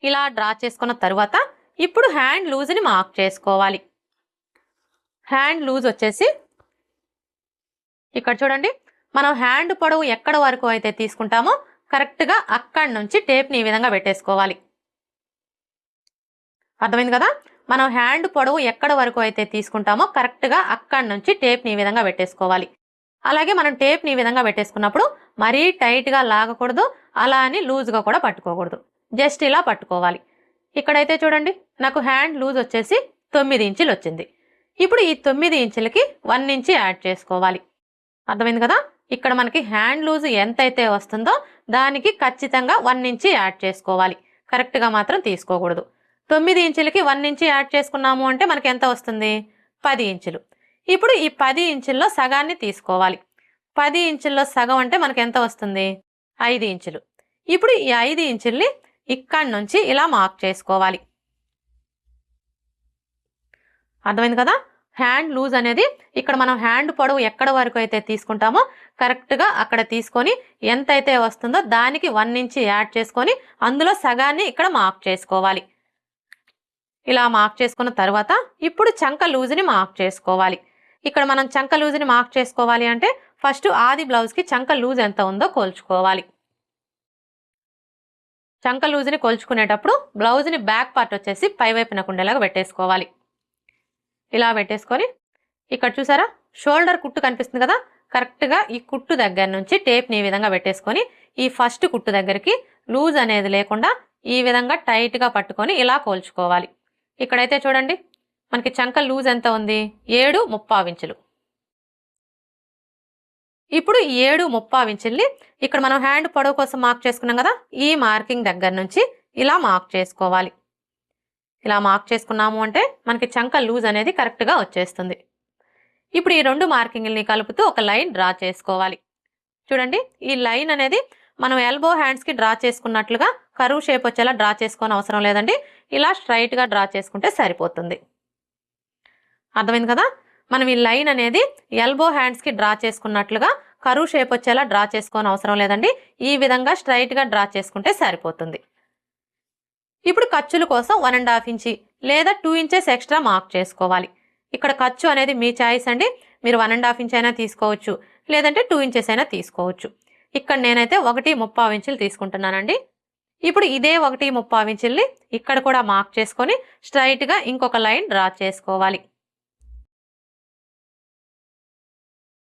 ఇలా డ్రా చేసుకున్న తర్వాత ఇప్పుడు హ్యాండ్ లూజ్ని మార్క్ చేసుకోవాలి. హ్యాండ్ లూజ్ వచ్చేసి ఇక్కడ చూడండి, మనం హ్యాండ్ పొడవు ఎక్కడ వరకు అయితే తీసుకుంటామో కరెక్ట్గా అక్కడి నుంచి టేప్ని ఈ విధంగా పెట్టేసుకోవాలి. అర్థమైంది కదా? మనం హ్యాండ్ పొడవు ఎక్కడ వరకు అయితే తీసుకుంటామో కరెక్ట్గా అక్కడి నుంచి టేప్ని ఈ విధంగా పెట్టేసుకోవాలి. అలాగే మనం టేప్ని ఈ విధంగా పెట్టేసుకున్నప్పుడు మరీ టైట్గా లాగకూడదు, అలా అని లూజ్గా కూడా పట్టుకోకూడదు. జస్ట్ ఇలా పట్టుకోవాలి. ఇక్కడైతే చూడండి, నాకు హ్యాండ్ లూజ్ వచ్చేసి 9 ఇంచులు వచ్చింది. ఇప్పుడు ఈ 9 ఇంచులకి 1 ఇంచ్ యాడ్ చేసుకోవాలి. అర్థమైంది కదా? ఇక్కడ మనకి హ్యాండ్ లూజ్ ఎంతైతే వస్తుందో దానికి ఖచ్చితంగా 1 ఇంచ్ యాడ్ చేసుకోవాలి. కరెక్ట్గా మాత్రం తీసుకోకూడదు. 9 ఇంచులకి 1 ఇంచ్ యాడ్ చేసుకున్నాము అంటే మనకి ఎంత వస్తుంది? 10 ఇంచులు. ఇప్పుడు ఈ 10 ఇంచుల్లో సగాన్ని తీసుకోవాలి. 10 ఇంచుల్లో సగం అంటే మనకి ఎంత వస్తుంది? 5 ఇంచులు. ఇప్పుడు ఈ 5 ఇంచుల్ని ఇక్కడి నుంచి ఇలా మార్క్ చేసుకోవాలి. అర్థమైంది కదా? హ్యాండ్ లూజ్ అనేది ఇక్కడ మనం హ్యాండ్ పొడవు ఎక్కడ వరకు అయితే తీసుకుంటామో కరెక్ట్గా అక్కడ తీసుకొని ఎంతైతే వస్తుందో దానికి 1 ఇంచ్ యాడ్ చేసుకొని అందులో సగాన్ని ఇక్కడ మార్క్ చేసుకోవాలి. ఇలా మార్క్ చేసుకున్న తర్వాత ఇప్పుడు చంక లూజ్ని మార్క్ చేసుకోవాలి. ఇక్కడ మనం చంక లూజ్ని మార్క్ చేసుకోవాలి అంటే ఫస్ట్ ఆది బ్లౌజ్కి చంక లూజ్ ఎంత ఉందో కొలుచుకోవాలి. చంక లూజ్ని కొలుచుకునేటప్పుడు బ్లౌజ్ని బ్యాక్ పార్ట్ వచ్చేసి పైవైపునకు ఉండేలాగా పెట్టేసుకోవాలి. ఇలా పెట్టేసుకొని ఇక్కడ చూసారా, షోల్డర్ కుట్టు కనిపిస్తుంది కదా, కరెక్ట్గా ఈ కుట్టు దగ్గర నుంచి టేప్ని ఈ విధంగా పెట్టేసుకొని ఈ ఫస్ట్ కుట్టు దగ్గరికి లూజ్ అనేది లేకుండా ఈ విధంగా టైట్గా పట్టుకొని ఇలా కోల్చుకోవాలి. ఇక్కడైతే చూడండి, మనకి చంక లూజ్ ఎంత ఉంది? 7.75 ఇంచులు. ఇప్పుడు 7.75 ఇంచుల్ని ఇక్కడ మనం హ్యాండ్ పొడవు కోసం మార్క్ చేసుకున్నాం కదా, ఈ మార్కింగ్ దగ్గర నుంచి ఇలా మార్క్ చేసుకోవాలి. ఇలా మార్క్ చేసుకున్నాము అంటే మనకి చంక లూజ్ అనేది కరెక్ట్గా వచ్చేస్తుంది. ఇప్పుడు ఈ 2 మార్కింగ్ని కలుపుతూ ఒక లైన్ డ్రా చేసుకోవాలి. చూడండి, ఈ లైన్ అనేది మనం ఎల్బో హ్యాండ్స్కి డ్రా చేసుకున్నట్లుగా కరువు షేప్ వచ్చేలా డ్రా చేసుకోని అవసరం లేదండి. ఇలా స్ట్రైట్గా డ్రా చేసుకుంటే సరిపోతుంది. అర్థమైంది కదా? మనం ఈ లైన్ అనేది ఎల్బో హ్యాండ్స్కి డ్రా చేసుకున్నట్లుగా కరువు షేప్ వచ్చేలా డ్రా చేసుకోని అవసరం లేదండి. ఈ విధంగా స్ట్రైట్గా డ్రా చేసుకుంటే సరిపోతుంది. ఇప్పుడు ఖర్చుల కోసం 1.5 ఇంచ్ లేదా 2 ఇంచెస్ ఎక్స్ట్రా మార్క్ చేసుకోవాలి. ఇక్కడ ఖర్చు అనేది మీ చాయిస్ అండి. మీరు 1.5 ఇంచ్ అయినా తీసుకోవచ్చు, లేదంటే 2 ఇంచెస్ అయినా తీసుకోవచ్చు. ఇక్కడ నేనైతే 1.35 ఇంచులు తీసుకుంటున్నానండి. ఇప్పుడు ఇదే 1.35 ఇంచుల్ని ఇక్కడ కూడా మార్క్ చేసుకొని స్ట్రైట్గా ఇంకొక లైన్ డ్రా చేసుకోవాలి.